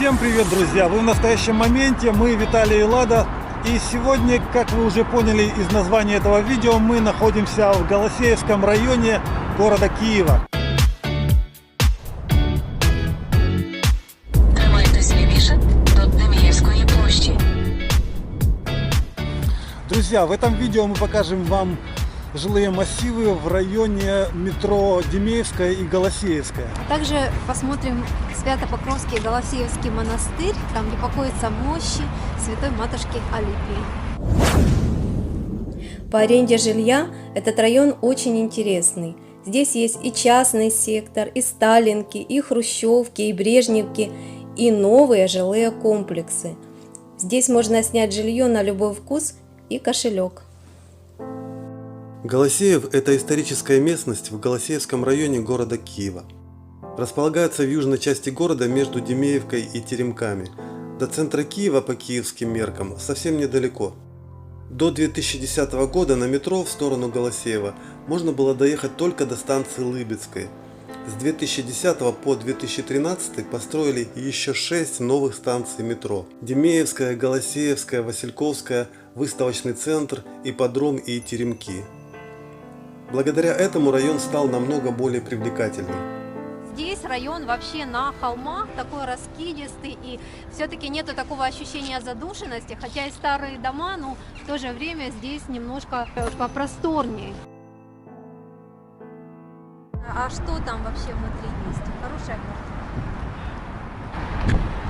Всем привет, друзья! Вы в настоящем моменте, мы Виталий и Лада. И сегодня, как вы уже поняли из названия этого видео, мы находимся в Голосеевском районе города Киева. Тримайтесь лівіше до Деміївської площі. Друзья, в этом видео мы покажем вам жилые массивы в районе метро Демеевская и Голосеевская. Также посмотрим Свято-Покровский Голосеевский монастырь, там где покоятся мощи Святой Матушки Алипии. По аренде жилья этот район очень интересный. Здесь есть и частный сектор, и Сталинки, и Хрущевки, и Брежневки, и новые жилые комплексы. Здесь можно снять жилье на любой вкус и кошелек. Голосеев – это историческая местность в Голосеевском районе города Киева. Располагается в южной части города между Демеевкой и Теремками. До центра Киева по киевским меркам совсем недалеко. До 2010 года на метро в сторону Голосеева можно было доехать только до станции Лыбецкой. С 2010 по 2013 построили еще 6 новых станций метро. Демеевская, Голосеевская, Васильковская, выставочный центр, ипподром и Теремки. Благодаря этому район стал намного более привлекательным. Здесь район вообще на холмах, такой раскидистый, и все-таки нету такого ощущения задушенности, хотя и старые дома, но в то же время здесь немножко попросторнее. А что там вообще внутри есть? Хорошая квартира.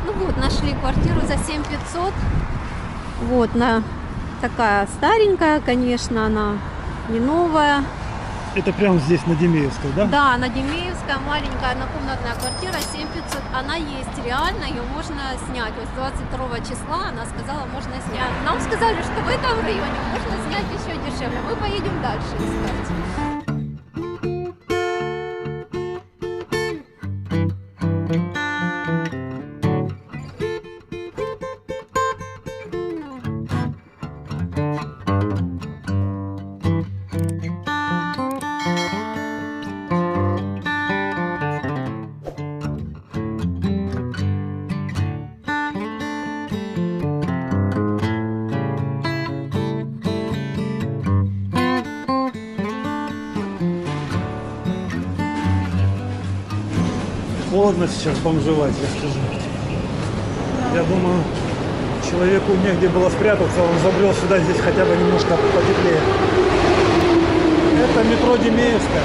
Ну вот, нашли квартиру за 7500. Вот, такая старенькая, конечно, она не новая. Это прямо здесь на Демеевской, да? Да, на Демеевская маленькая однокомнатная квартира 7500. Она есть реально, ее можно снять. Вот с 22 числа она сказала, можно снять. Нам сказали, что в этом районе можно снять еще дешевле. Мы поедем дальше искать. Холодно сейчас бомжевать, я скажу. Я думаю, человеку негде было спрятаться, он забрел сюда, здесь хотя бы немножко потеплее. Это метро Демеевская.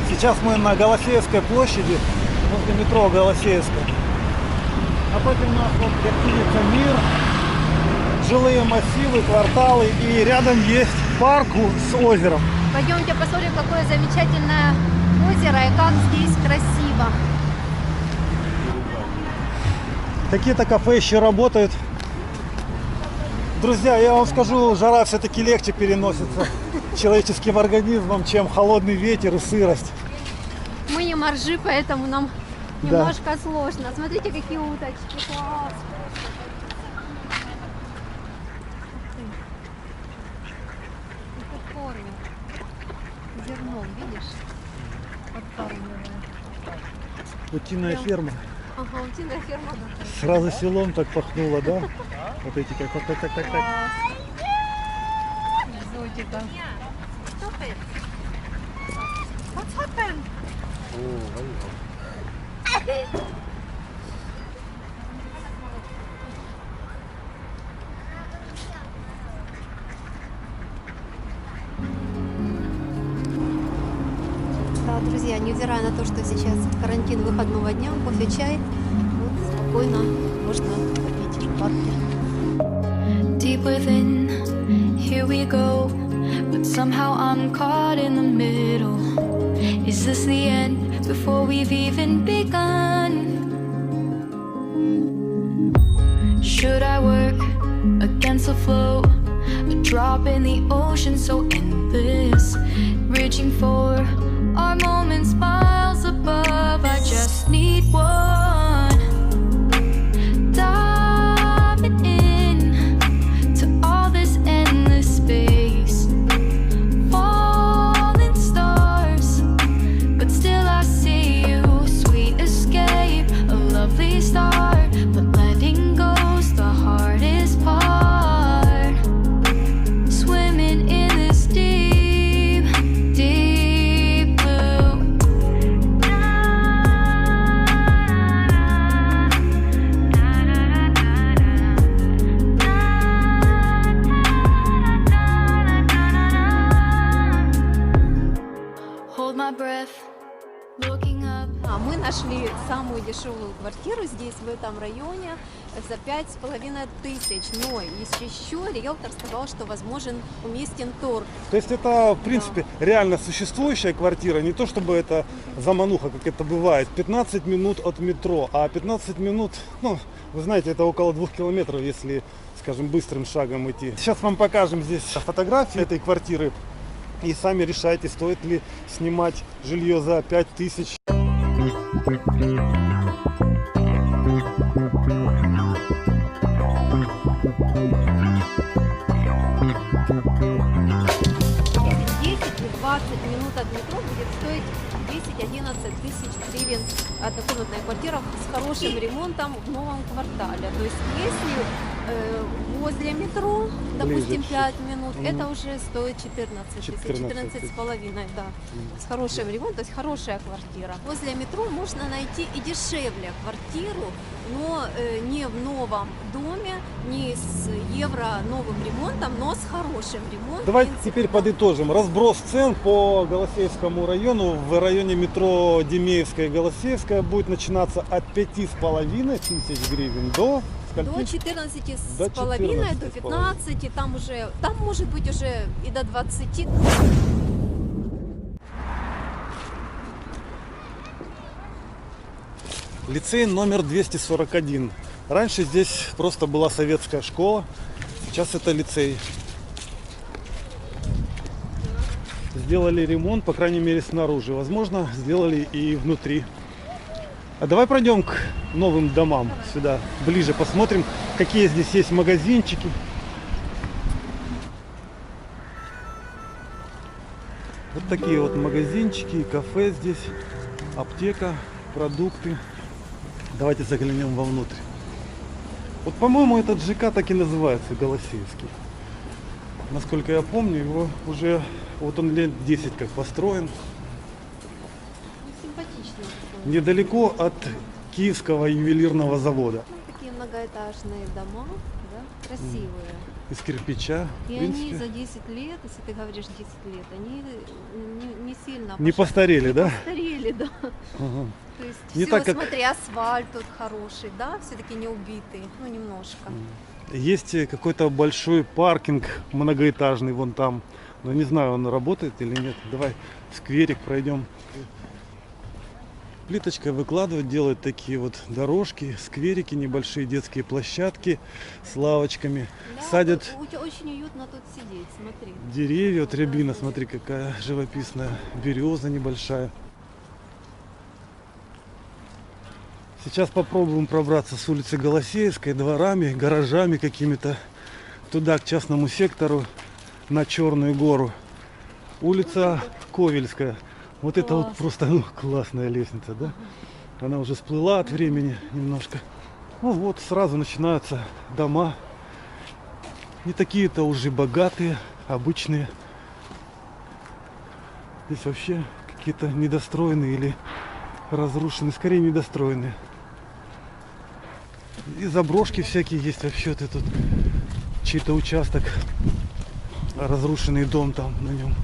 Сейчас мы на Голосеевской площади, возле метро Голосеевская. Напротив нас вот гостиница «Мир», жилые массивы, кварталы, и рядом есть парк с озером. Пойдемте посмотрим, какое замечательное озеро и как здесь красиво. Какие-то кафе еще работают. Друзья, я вам скажу, жара все-таки легче переносится человеческим организмом, чем холодный ветер и сырость. Мы не моржи, поэтому нам немножко сложно. Смотрите, какие уточки. Класс. Зерном, видишь? Подкармливая. Утиная ферма. Ага, утиная ферма. Сразу селом так пахнуло, да? Вот эти как так. Экзотика. What's happened? Да, друзья, невзирая на то, что сейчас карантин выходного дня, кофе, чай, вот спокойно можно попить в парке. Deep within, here we go, but somehow I'm caught in the middle. Is this the end before we've even begun? Should I work against the flow? A drop in the ocean so endless, reaching for our moments miles above. I just need one. Diving in to all this endless space. нашли самую дешевую квартиру здесь, в этом районе, за 5500. Но еще риэлтор сказал, что возможен уместен торг. То есть это, в принципе, реально существующая квартира, не то чтобы это замануха, как это бывает. 15 минут от метро, а 15 минут, ну, вы знаете, это около 2 километров, если, скажем, быстрым шагом идти. Сейчас вам покажем здесь фотографии этой квартиры и сами решайте, стоит ли снимать жилье за 5000. Если 10 и 20 минут от метро будет стоить 10-11 тысяч гривен однокомнатная квартира с хорошим ремонтом в новом квартале. То есть если возле метро, допустим, Ближе 5 минут, это уже стоит 14 тысяч, 14 14 с половиной, да, с хорошим ремонтом, то есть хорошая квартира. Возле метро можно найти и дешевле квартиру, но не в новом доме, не с евро новым ремонтом, но с хорошим ремонтом. Давайте В принципе, теперь подытожим. Разброс цен по Голосеевскому району. В районе метро Демеевская и Голосеевская будет начинаться от 5500 гривен до... До скольки? 14 До с половиной, 14 до с половиной. 15, там может быть уже и до 20. Лицей номер 241. Раньше здесь просто была советская школа, сейчас это лицей. Сделали ремонт, по крайней мере, снаружи. Возможно, сделали и внутри. А давай пройдем к новым домам сюда, ближе посмотрим, какие здесь есть магазинчики. Вот такие вот магазинчики, кафе здесь, аптека, продукты. Давайте заглянем вовнутрь. Вот, по-моему, этот ЖК так и называется, Голосеевский. Насколько я помню, его уже, вот он лет 10 как построен. Симпатичные. Недалеко от Киевского ювелирного завода. Такие многоэтажные дома, да, красивые. Из кирпича, в И они принципе. за 10 лет, если ты говоришь 10 лет, они не сильно Не постарели, да? постарели, да. Ага. То есть Не все, так, как- смотри, асфальт тут хороший, да, все-таки не убитый, ну немножко. Есть какой-то большой паркинг многоэтажный вон там. Но не знаю, он работает или нет. Давай в скверик пройдем. Плиточкой выкладывают, делают такие вот дорожки, скверики, небольшие детские площадки с лавочками. Да, Садят очень уютно тут сидеть, смотри. деревья. Вот рябина, смотри, какая живописная. Береза небольшая. Сейчас попробуем пробраться с улицы Голосеевской дворами, гаражами какими-то туда, к частному сектору, на Черную гору. Улица Ковельская. Вот это вот просто классная лестница, да? Она уже сплыла от времени немножко. Ну вот, сразу начинаются дома. Не такие-то уже богатые, обычные. Здесь вообще какие-то недостроенные или разрушенные, скорее недостроенные. И заброшки всякие есть вообще. Вот этот чей-то участок, разрушенный дом там на нем.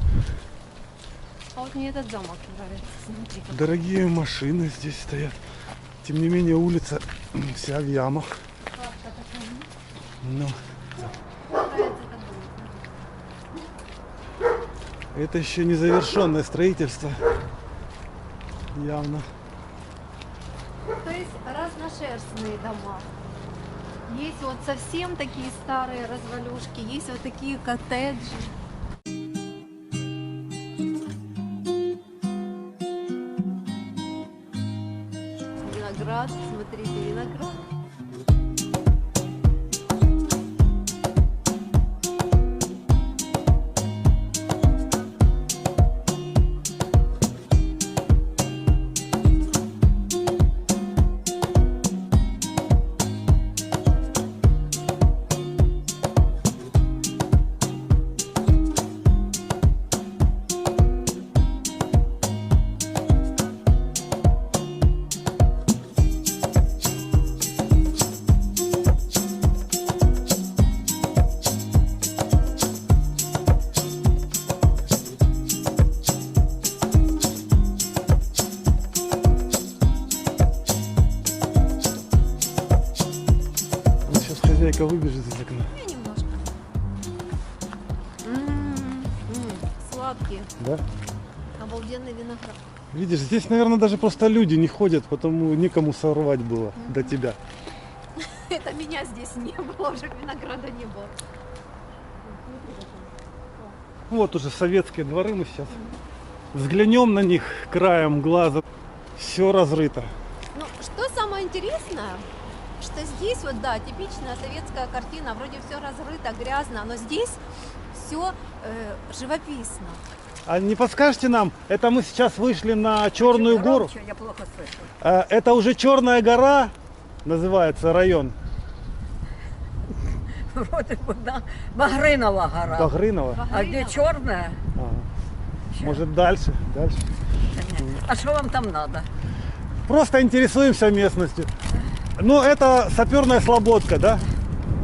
А вот мне этот замок нравится, смотри. как Дорогие машины здесь стоят. Тем не менее, улица вся в ямах. Ну, нравится этот дом. это еще не завершенное строительство. Явно. То есть разношерстные дома. Есть вот совсем такие старые развалюшки, есть вот такие коттеджи. Виноград, смотрите, виноград. Лодочка выбежит из окна. Я немножко. Сладкие. Да? Обалденный виноград. Видишь, здесь, наверное, даже просто люди не ходят, потому некому сорвать было до тебя. Это меня здесь не было, уже винограда не было. Вот уже советские дворы мы сейчас взглянем на них краем глаза. Все разрыто. Ну, что самое интересное, что здесь вот, да, типичная советская картина, вроде все разрыто, грязно, но здесь все живописно. А не подскажете нам, это мы сейчас вышли на Черную гору? Я плохо слышу. Это уже Черная гора, называется район Вроде бы, да. Багринова гора. Багринова. А где черная? Ага. Может дальше, дальше. А что вам там надо? Просто интересуемся местностью. Ну, это саперная слободка, да?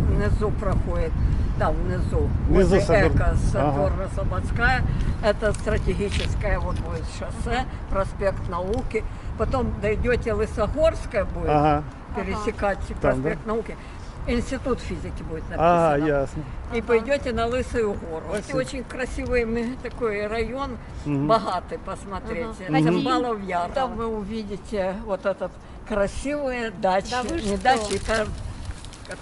Внизу проходит. Там внизу. Внизу возле сапер- Эко, Ага. Саперно-Слободская. Это стратегическое вот будет шоссе, проспект Науки. Потом дойдете Лысогорская будет Ага. пересекать проспект Науки. Институт физики будет написано. А, ясно. И пойдете на Лысую гору. Это Спасибо. очень красивый такой район, богатый, посмотрите. Ага. Цимбалов Яр. Там вы увидите вот этот красивые дачи. Да вы Не что? дачи, это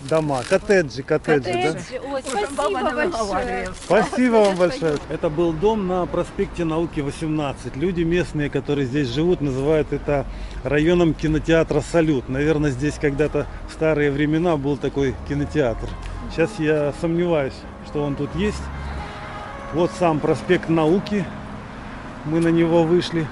Дома, коттеджи, да? Коттеджи. Ой, уже баба спасибо большое. наговорила. Спасибо вам большое. Это был дом на проспекте Науки 18. Люди местные, которые здесь живут, называют это районом кинотеатра «Салют». Наверное, здесь когда-то в старые времена был такой кинотеатр. Сейчас я сомневаюсь, что он тут есть. Вот сам проспект Науки. Мы на него вышли.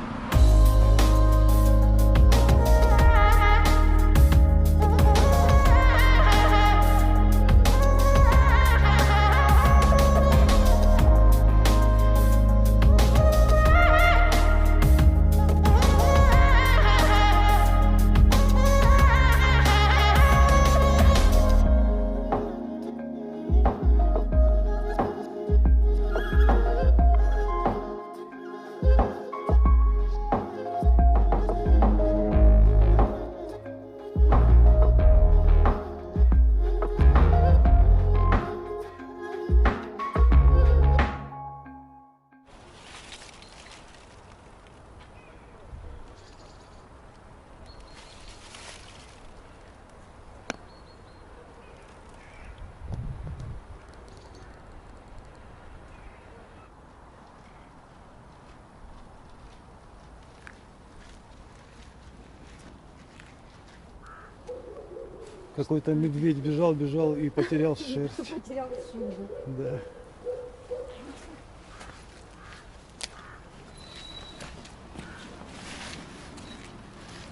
Какой-то медведь бежал и потерял шерсть. Потерял шубу. Да.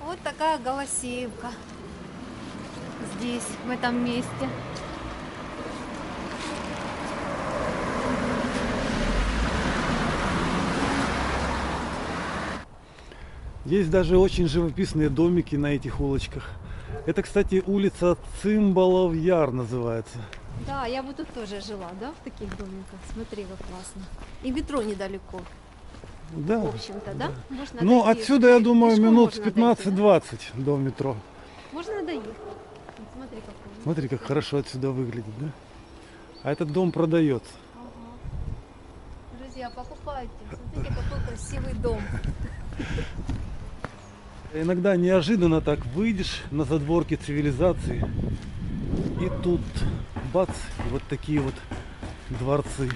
Вот такая Голосеевка. Здесь, в этом месте. Есть даже очень живописные домики на этих улочках. Это, кстати, улица Цимбалов Яр называется. Да, я бы тут тоже жила, да, в таких домиках. Смотри, как классно. И метро недалеко, Да. в общем-то, да? Можно Ну, дойти. отсюда, я думаю, Пешком минут можно дойти, 15-20 до метро. да? Можно доехать. Вот смотри, какой. Смотри, как хорошо отсюда выглядит, да? А этот дом продается. Ага. Друзья, покупайте. Смотрите, какой красивый дом. Иногда неожиданно так выйдешь на задворки цивилизации, и тут бац, и вот такие вот дворцы.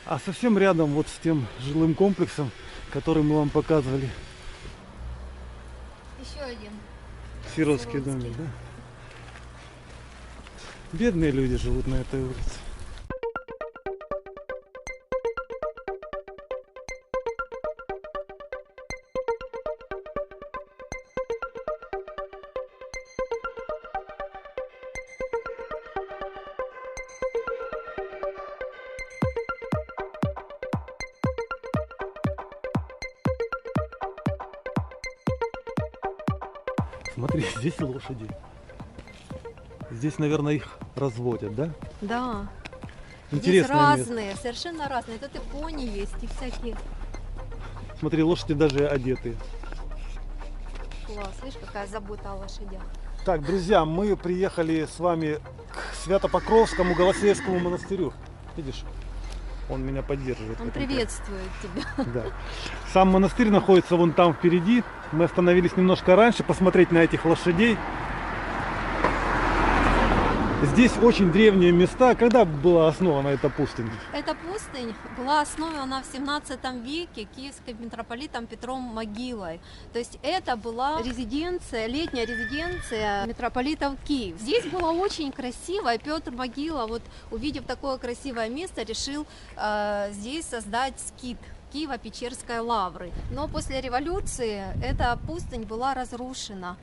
А совсем рядом вот с тем жилым комплексом, который мы вам показывали, Еще один. сиротский домик, да? Бедные люди живут на этой улице. Смотри, здесь лошади. Здесь, наверное, их разводят, да? Да. Здесь Интересное место. разные, совершенно разные. Тут и пони есть, и всякие. Смотри, лошади даже одетые. Класс, видишь, какая забота о лошадях. Так, друзья, мы приехали с вами к Свято-Покровскому Голосеевскому монастырю. Видишь, он меня поддерживает. Он приветствует тебя. Да. Сам монастырь находится вон там впереди. Мы остановились немножко раньше посмотреть на этих лошадей. Здесь очень древние места. Когда была основана эта пустынь? Эта пустынь была основана в 17 веке киевским митрополитом Петром Могилой. То есть это была резиденция, летняя резиденция митрополитов Киев. Здесь было очень красиво, и Петр Могила, вот увидев такое красивое место, решил здесь создать скит Киево-Печерской лавры. Но после революции эта пустынь была разрушена.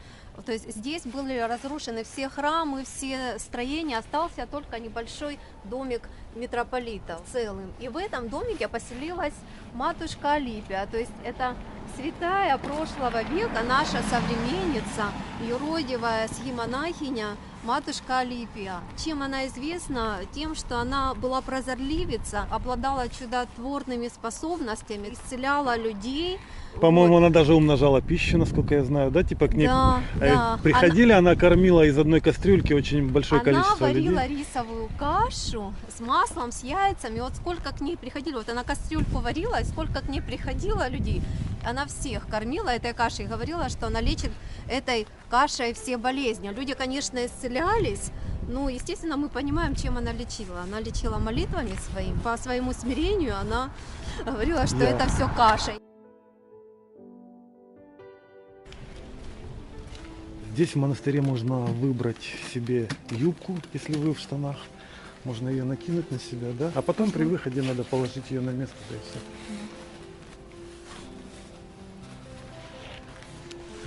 То есть здесь были разрушены все храмы, все строения, остался только небольшой домик митрополита целым. И в этом домике поселилась матушка Алипия, то есть это святая прошлого века, наша современница, юродивая схимонахиня, матушка Алипия. Чем она известна? Тем, что она была прозорливица, обладала чудотворными способностями, исцеляла людей. По-моему, Вот. она даже умножала пищу, насколько я знаю, да? Типа к ней Да. приходили, она кормила из одной кастрюльки очень большое количество Она варила людей. рисовую кашу с маслом, с яйцами. Вот сколько к ней приходили, вот она кастрюльку варила, и сколько к ней приходило людей. Она всех кормила этой кашей и говорила, что она лечит этой кашей все болезни. Люди, конечно, исцелялись. Ну, естественно, мы понимаем, чем она лечила. Она лечила молитвами своим. По своему смирению она говорила, что Да. это все кашей. Здесь в монастыре можно выбрать себе юбку, если вы в штанах. Можно ее накинуть на себя, да? А потом при выходе надо положить ее на место, да и все.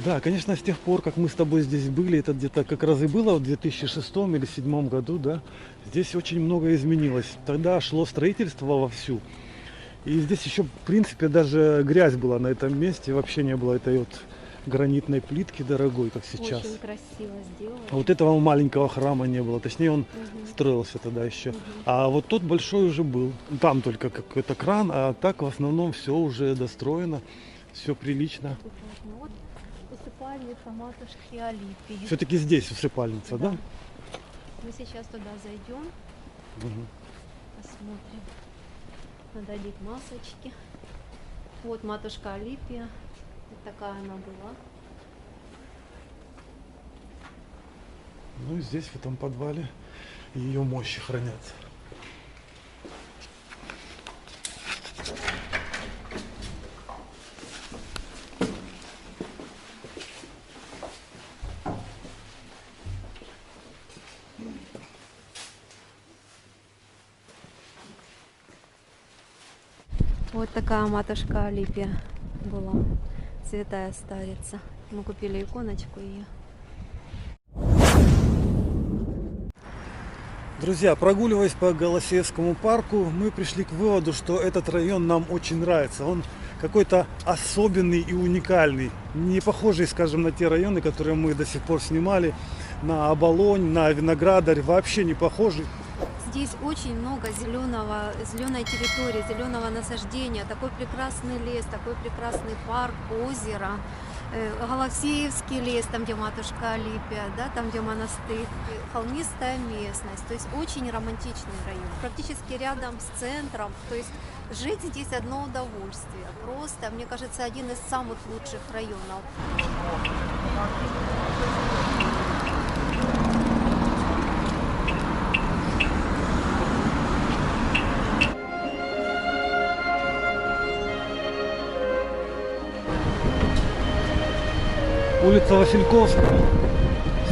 Да, конечно, с тех пор, как мы с тобой здесь были, это где-то как раз и было в 2006 или 2007 году, да, здесь очень много изменилось. Тогда шло строительство вовсю. И здесь еще, в принципе, даже грязь была на этом месте, вообще не было этой вот гранитной плитки дорогой, как сейчас. Очень красиво сделано. А вот этого маленького храма не было, точнее он строился тогда еще. А вот тот большой уже был. Там только какой-то кран, а так в основном все уже достроено, все прилично. Вот усыпальница матушки Алипии. Все-таки здесь усыпальница, да? Мы сейчас туда зайдем, Мгм. посмотрим. Надо одеть масочки. Вот матушка Алипия. Вот такая она была. Ну и здесь, в этом подвале, ее мощи хранятся. Вот такая матушка Алипия была. Святая старица. Мы купили иконочку ее. Друзья, прогуливаясь по Голосеевскому парку, мы пришли к выводу, что этот район нам очень нравится. Он какой-то особенный и уникальный. Не похожий, скажем, на те районы, которые мы до сих пор снимали. На Оболонь, на Виноградарь. Вообще не похожий. Здесь очень много зеленой территории, зеленого насаждения, такой прекрасный лес, такой прекрасный парк, озеро, Голосеевский лес, там где матушка Алипия, да, там где монастырь, холмистая местность, то есть очень романтичный район, практически рядом с центром, то есть жить здесь одно удовольствие, просто, мне кажется, один из самых лучших районов. Улица Васильковская.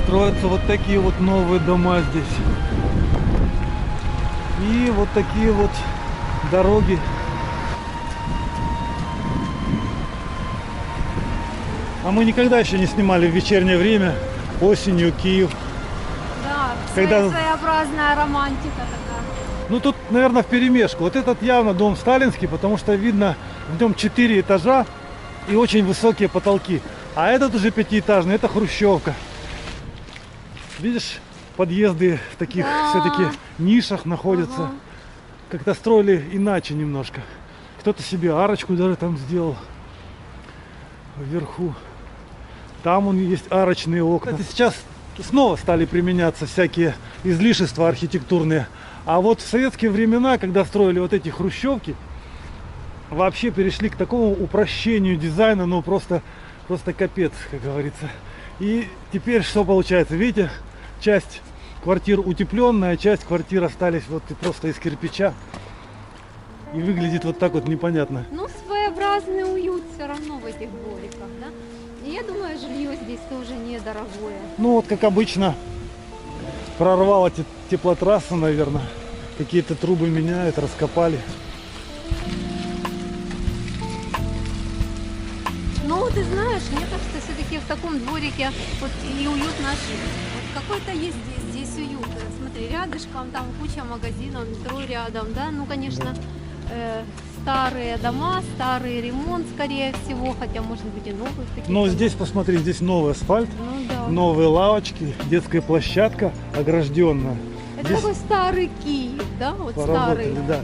Строятся вот такие вот новые дома здесь. И вот такие вот дороги. А мы никогда еще не снимали в вечернее время, осенью, Киев. Да, Когда- своеобразная романтика такая. Ну тут, наверное, вперемешку. Вот этот явно дом сталинский, потому что видно в нем 4 этажа и очень высокие потолки. А этот уже 5-этажный, это хрущевка. Видишь, подъезды в таких Да. все-таки нишах находятся. Ага. Как-то строили иначе немножко. Кто-то себе арочку даже там сделал вверху. Там он есть арочные окна. Кстати, сейчас снова стали применяться всякие излишества архитектурные. А вот в советские времена, когда строили вот эти хрущевки, вообще перешли к такому упрощению дизайна, ну просто капец, как говорится. И теперь что получается? Видите, часть квартир утепленная, часть квартир остались вот просто из кирпича. И выглядит вот так вот непонятно. Ну, своеобразный уют все равно в этих двориках, да? И я думаю, жилье здесь тоже недорогое. Ну вот как обычно прорвала теплотрасса, наверное. Какие-то трубы меняют, раскопали. Ну, ты знаешь, мне кажется, все-таки в таком дворике вот и уютно жить. Вот какой-то есть здесь уют. Смотри, рядышком там куча магазинов, метро рядом, да? Ну, конечно, старые дома, старый ремонт, скорее всего, хотя, может быть, и новые такие. Но здесь, посмотри, здесь новый асфальт, Ну, да. новые лавочки, детская площадка огражденная. Это Здесь такой старый Киев, да? Вот поработали, старый. да.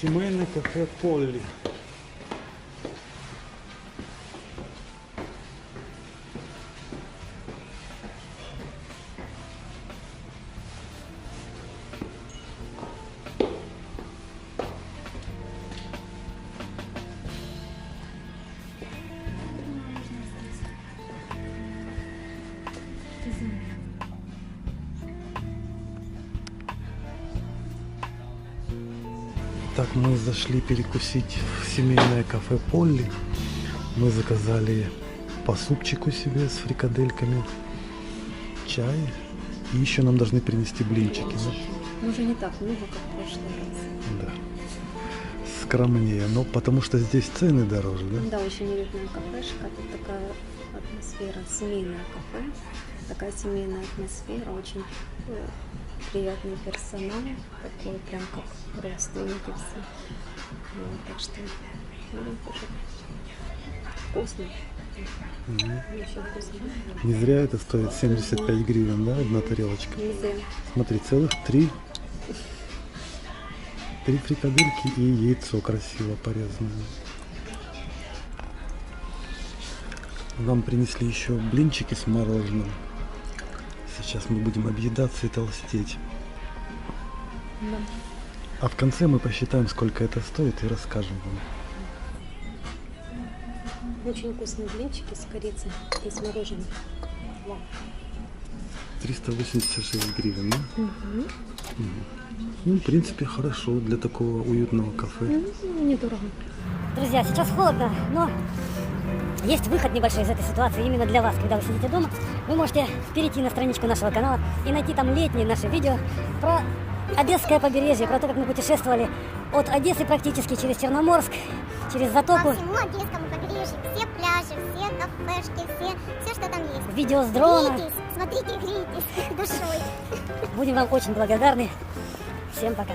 Семейное кафе Полли. Так, мы зашли перекусить в семейное кафе Полли. Мы заказали по супчику себе с фрикадельками, чай. И еще нам должны принести блинчики. Ну, уже не так много, как в прошлый раз. Да. Скромнее, но потому что здесь цены дороже, да? Да, очень уютная кафешка. Тут такая атмосфера, семейное кафе. Такая семейная атмосфера, очень приятный персонал, такой прям как родственники все. Вот, так что тоже вкусно. Очень вкусно. Не зря это стоит 75 гривен, да, одна тарелочка. Не зря. Смотри, целых три фрикадельки и яйцо красиво порезанное. Нам принесли еще блинчики с мороженым. Сейчас мы будем объедаться и толстеть. Да. А в конце мы посчитаем, сколько это стоит, и расскажем вам. Очень вкусные блинчики с корицей и с мороженым. Вау. 386 гривен, да? Мгм. Ну, в принципе, хорошо для такого уютного кафе. Недорого. Друзья, сейчас холодно, но есть выход небольшой из этой ситуации именно для вас. Когда вы сидите дома, вы можете перейти на страничку нашего канала и найти там летние наши видео про Одесское побережье, про то, как мы путешествовали от Одессы практически через Черноморск, через Затоку. По всему Одесскому побережью, все пляжи, все кафешки, все, что там есть. Видео с дрона. Грейтесь, смотрите, грейтесь душой. Будем вам очень благодарны. Всем пока.